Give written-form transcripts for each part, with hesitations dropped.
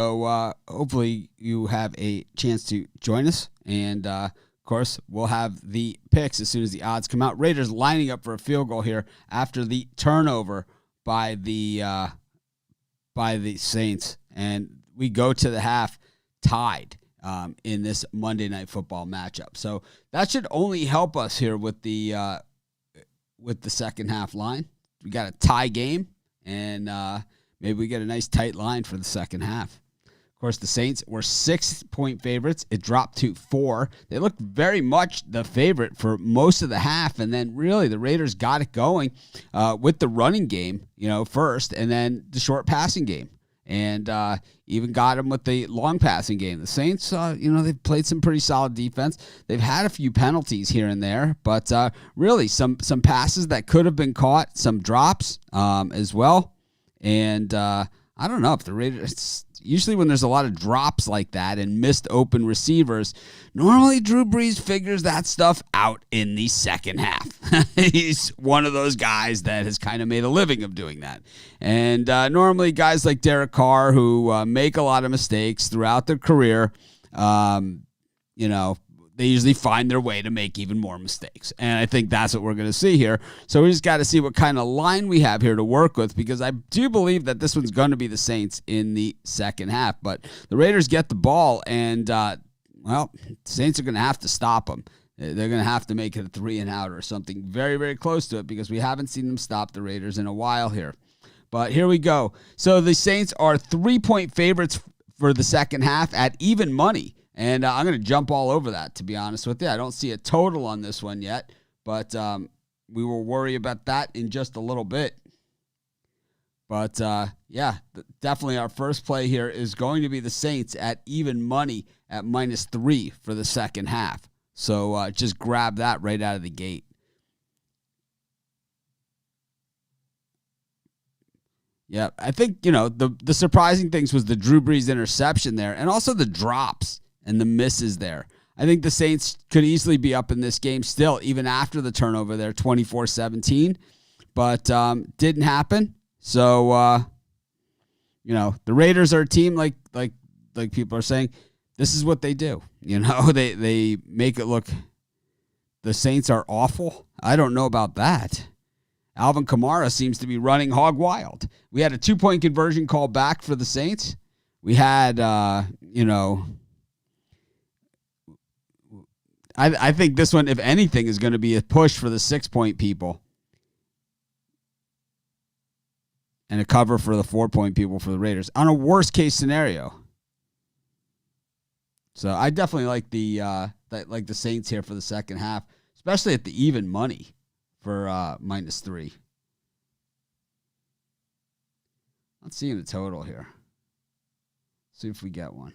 So hopefully you have a chance to join us. And, of course, we'll have the picks as soon as the odds come out. Raiders lining up for a field goal here after the turnover by the Saints. And we go to the half tied in this Monday Night Football matchup. So that should only help us here with the second half line. We got a tie game, and maybe we get a nice tight line for the second half. Of course, the Saints were 6-point favorites. It dropped to 4. They looked very much the favorite for most of the half, and then really the Raiders got it going with the running game, first, and then the short passing game, and even got them with the long passing game. The Saints, they've played some pretty solid defense. They've had a few penalties here and there, but really some passes that could have been caught, some drops as well, and I don't know if the Raiders. Usually when there's a lot of drops like that and missed open receivers, normally Drew Brees figures that stuff out in the second half. He's one of those guys that has kind of made a living of doing that. And normally guys like Derek Carr who make a lot of mistakes throughout their career, they usually find their way to make even more mistakes. And I think that's what we're going to see here. So we just got to see what kind of line we have here to work with, because I do believe that this one's going to be the Saints in the second half. But the Raiders get the ball, and, Saints are going to have to stop them. They're going to have to make it a 3-and-out or something very, very close to it, because we haven't seen them stop the Raiders in a while here. But here we go. So the Saints are 3-point favorites for the second half at even money. And I'm going to jump all over that, to be honest with you. I don't see a total on this one yet, but we will worry about that in just a little bit. But, definitely our first play here is going to be the Saints at even money at -3 for the second half. So just grab that right out of the gate. Yeah, I think, the surprising things was the Drew Brees interception there, and also the drops and the misses there. I think the Saints could easily be up in this game still, even after the turnover there, 24-17. But didn't happen. So, the Raiders are a team like people are saying, this is what they do. They make it look, the Saints are awful. I don't know about that. Alvin Kamara seems to be running hog wild. We had a 2-point conversion call back for the Saints. We had, I think this one, if anything, is going to be a push for the 6-point people. And a cover for the 4-point people for the Raiders on a worst-case scenario. So I definitely like the Saints here for the second half, especially at the even money for -3. Let's see in the total here. See if we get one.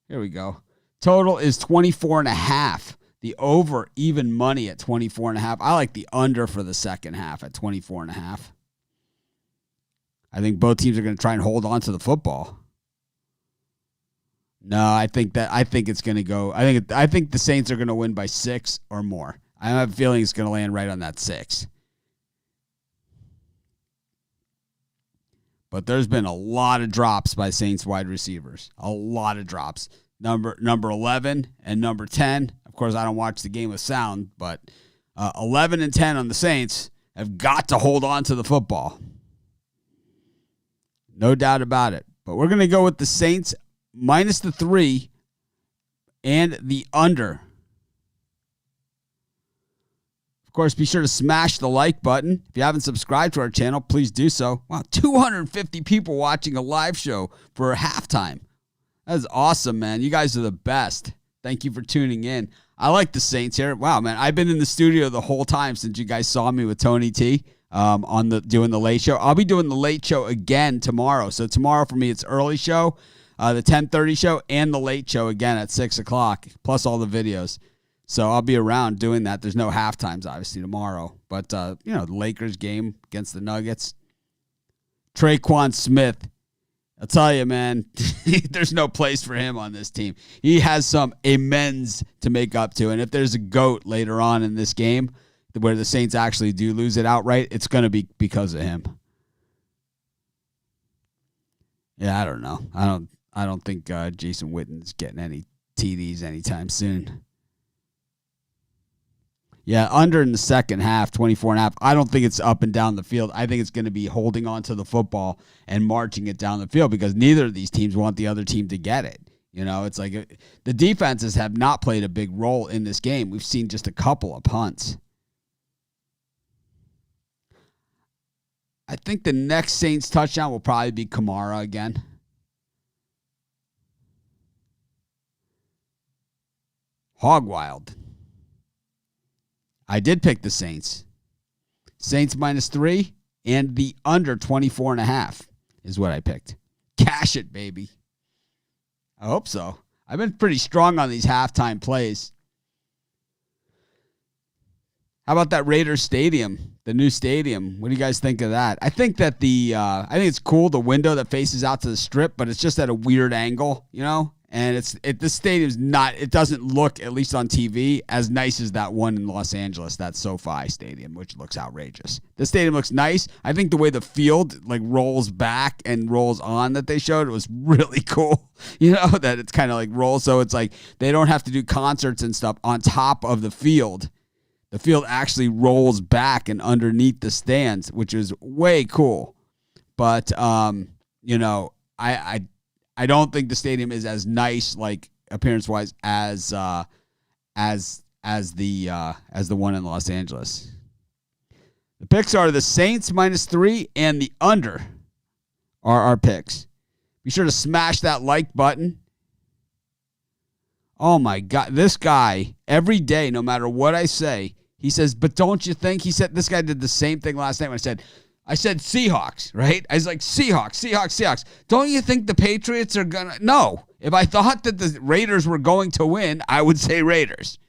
Here we go. Total is 24.5. The over even money at 24.5. I like the under for the second half at 24.5. I think both teams are going to try and hold on to the football. No, I think it's going to go. I think the Saints are going to win by 6 or more. I have a feeling it's going to land right on that 6. But there's been a lot of drops by Saints wide receivers. A lot of drops. Number 11 and number 10. Of course, I don't watch the game with sound, but 11 and 10 on the Saints have got to hold on to the football. No doubt about it. But we're going to go with the Saints -3 and the under. Of course, be sure to smash the like button. If you haven't subscribed to our channel, please do so. Wow, 250 people watching a live show for halftime. That is awesome, man. You guys are the best. Thank you for tuning in. I like the Saints here. Wow, man. I've been in the studio the whole time since you guys saw me with Tony T doing the late show. I'll be doing the late show again tomorrow. So tomorrow for me, it's early show, the 10:30 show, and the late show again at 6 o'clock, plus all the videos. So I'll be around doing that. There's no halftimes, obviously, tomorrow. But, the Lakers game against the Nuggets. Traquan Smith. I'll tell you, man, there's no place for him on this team. He has some amends to make up to. And if there's a GOAT later on in this game where the Saints actually do lose it outright, it's going to be because of him. Yeah, I don't know. I don't think Jason Witten's getting any TDs anytime soon. Yeah, under in the second half, 24 and a half. I don't think it's up and down the field. I think it's going to be holding on to the football and marching it down the field because neither of these teams want the other team to get it. You know, it's like the defenses have not played a big role in this game. We've seen just a couple of punts. I think the next Saints touchdown will probably be Kamara again. Hog wild. I did pick the Saints. Saints -3 and the under 24.5 is what I picked. Cash it, baby. I hope so. I've been pretty strong on these halftime plays. How about that Raiders stadium, the new stadium? What do you guys think of that? I think that I think it's cool, the window that faces out to the strip, but it's just at a weird angle, you know? And this stadium's not, it doesn't look, at least on TV, as nice as that one in Los Angeles, that SoFi Stadium, which looks outrageous. The stadium looks nice. I think the way the field like rolls back and rolls on that they showed, it was really cool. You know, that it's kind of like rolls. So it's like they don't have to do concerts and stuff on top of the field. The field actually rolls back and underneath the stands, which is way cool. But, you know, I don't think the stadium is as nice, like appearance-wise, as the one in Los Angeles. The picks are the Saints -3 and the under are our picks. Be sure to smash that like button. Oh my God, this guy every day, no matter what I say, he says, "But don't you think?" He said this guy did the same thing last night when I said Seahawks, right? I was like, Seahawks. Don't you think the Patriots are going to? No. If I thought that the Raiders were going to win, I would say Raiders.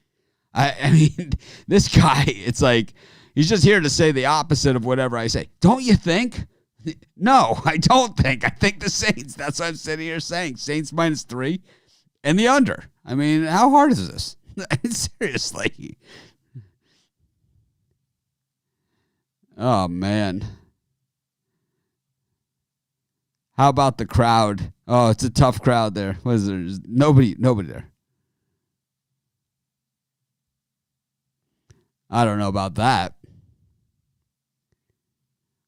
I mean, this guy, it's like, he's just here to say the opposite of whatever I say. Don't you think? No, I don't think. I think the Saints. That's what I'm sitting here saying. Saints -3 and the under. I mean, how hard is this? Seriously. Oh, man. How about the crowd? Oh, it's a tough crowd there. What is there? There's nobody there. I don't know about that.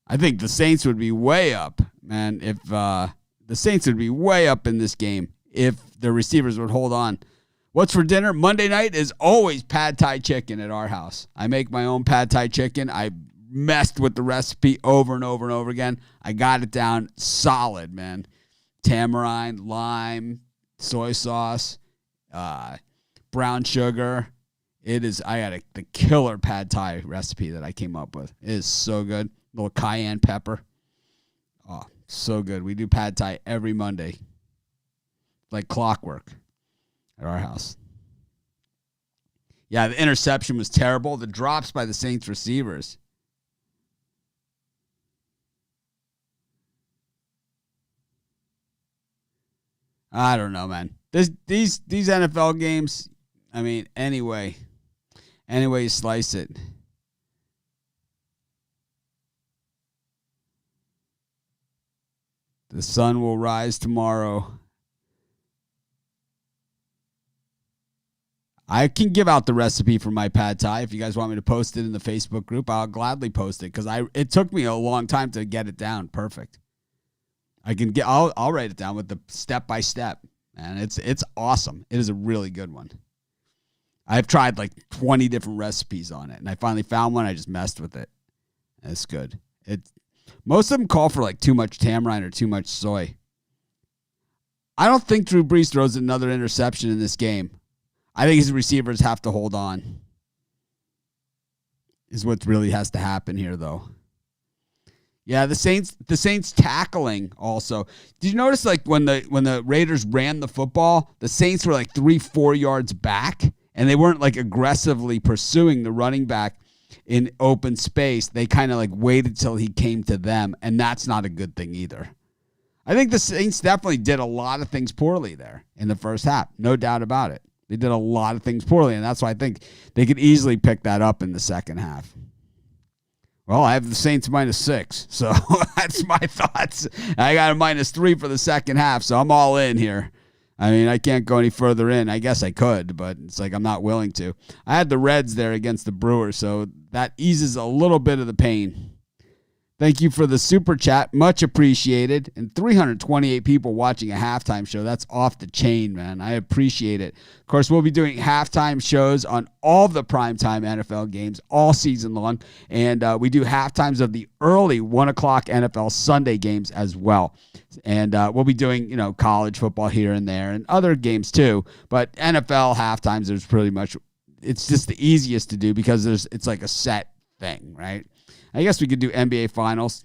I think the Saints would be way up, man. If the Saints would be way up in this game if the receivers would hold on. What's for dinner? Monday night is always pad thai chicken at our house. I make my own pad thai chicken. I messed with the recipe over and over and over again. I got it down solid, man. Tamarind, lime, soy sauce, brown sugar. It is. I got the killer pad thai recipe that I came up with. It is so good. A little cayenne pepper. Oh, so good. We do pad thai every Monday, like clockwork, at our house. Yeah, the interception was terrible. The drops by the Saints receivers. I don't know, man. These NFL games, I mean, anyway you slice it. The sun will rise tomorrow. I can give out the recipe for my pad thai if you guys want me to post it in the Facebook group. I'll gladly post it because it took me a long time to get it down perfect. I'll write it down with the step by step, and it's awesome. It is a really good one. I've tried like 20 different recipes on it, and I finally found one. I just messed with it. It's good. Most of them call for like too much tamarind or too much soy. I don't think Drew Brees throws another interception in this game. I think his receivers have to hold on. Is what really has to happen here, though. Yeah, the Saints tackling also. Did you notice like when the Raiders ran the football, the Saints were like 3-4 yards back, and they weren't like aggressively pursuing the running back in open space. They kind of like waited till he came to them, and that's not a good thing either. I think the Saints definitely did a lot of things poorly there in the first half. No doubt about it. They did a lot of things poorly, and that's why I think they could easily pick that up in the second half. Well, I have the Saints -6, so that's my thoughts. I got a -3 for the second half, so I'm all in here. I mean, I can't go any further in. I guess I could, but it's like I'm not willing to. I had the Reds there against the Brewers, so that eases a little bit of the pain. Thank you for the super chat. Much appreciated. And 328 people watching a halftime show. That's off the chain, man. I appreciate it. Of course, we'll be doing halftime shows on all the primetime NFL games all season long. And we do halftimes of the early 1 o'clock NFL Sunday games as well. And we'll be doing, college football here and there and other games too. But NFL halftimes, there's pretty much, it's just the easiest to do because it's like a set thing, right? I guess we could do NBA Finals.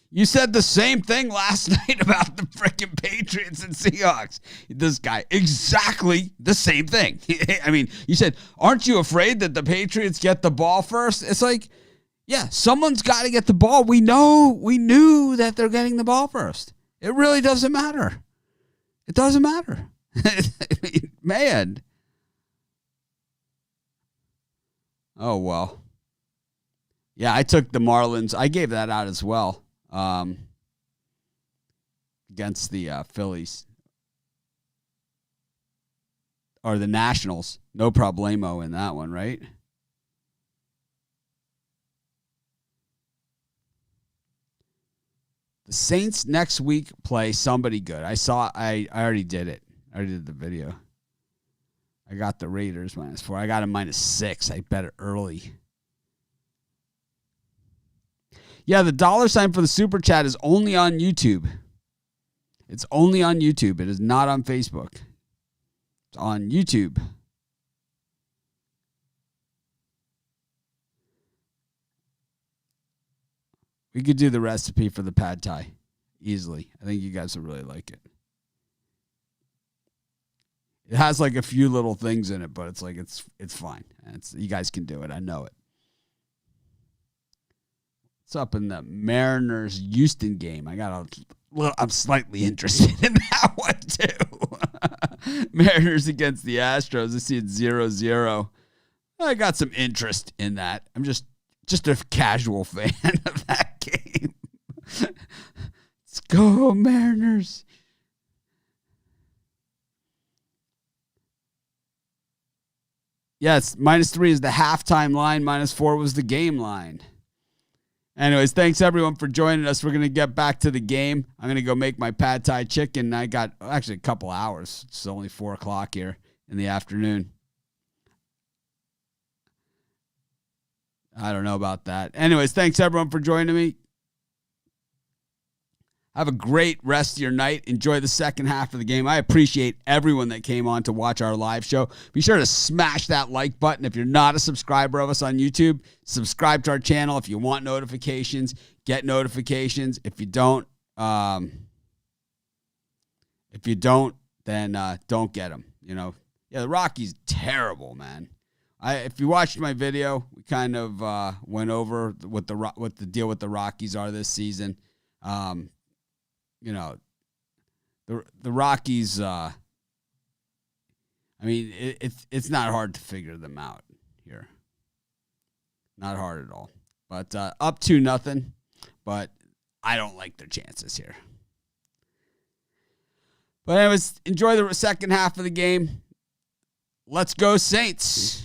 You said the same thing last night about the freaking Patriots and Seahawks. This guy, exactly the same thing. I mean, you said, aren't you afraid that the Patriots get the ball first? It's like, yeah, someone's got to get the ball. We knew that they're getting the ball first. It really doesn't matter. It doesn't matter. I mean, man. Oh, well. Yeah, I took the Marlins. I gave that out as well against the Phillies. Or the Nationals. No problemo in that one, right? The Saints next week play somebody good. I already did it. I already did the video. I got the Raiders -4. I got a -6. I bet it early. Yeah, the $sign for the super chat is only on YouTube. It's only on YouTube. It is not on Facebook. It's on YouTube. We could do the recipe for the pad thai easily. I think you guys will really like it. It has like a few little things in it, but it's like it's fine. You guys can do it. I know it. It's up in the Mariners-Houston game. I'm slightly interested in that one too. Mariners against the Astros. I see it 0-0. I got some interest in that. I'm just a casual fan of that game. Let's go, Mariners. Yes, -3 is the halftime line. -4 was the game line. Anyways, thanks everyone for joining us. We're going to get back to the game. I'm going to go make my pad thai chicken. I got actually a couple hours. It's only 4 o'clock here in the afternoon. I don't know about that. Anyways, thanks everyone for joining me. Have a great rest of your night. Enjoy the second half of the game. I appreciate everyone that came on to watch our live show. Be sure to smash that like button. If you're not a subscriber of us on YouTube, subscribe to our channel. If you want notifications, get notifications. If you don't, then don't get them. Yeah, the Rockies terrible, man. If you watched my video, we kind of went over what the deal with the Rockies are this season. The Rockies, I mean, it's not hard to figure them out here. Not hard at all. But up 2-0, but I don't like their chances here. But anyways, enjoy the second half of the game. Let's go, Saints.